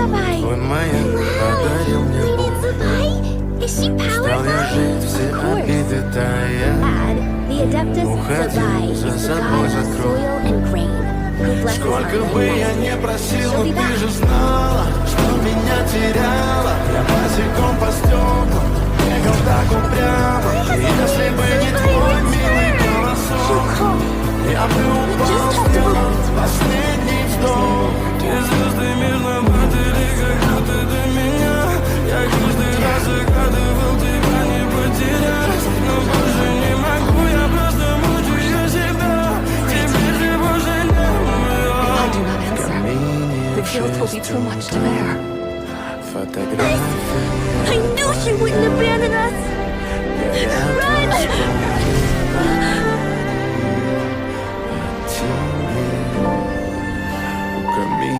Забай. Он моя подарил мне Бог. Is she Стал я powerful? жить, все Of course. обиды тая. Add, the Adeptus Уходил, Zabai за is the собой god of закрыл. soil and grain, who blesses our Сколько бы я land. не просил, She'll но be ты back. же знала, что меня теряла. Я босиком по стеклам бегал так упрямо. И если бы не твой милый голосок, She'll come. я бы упал, сделал последний вздох. Ты звезды мир на батарее, как будто до меня. Я каждый раз загадывал тебя не потерять. Но больше не могу, я просто мучаю себя. Теперь же больше не умру. I do not answer. The guilt will be too much to bear. Фотографии. I knew she wouldn't abandon us. Run!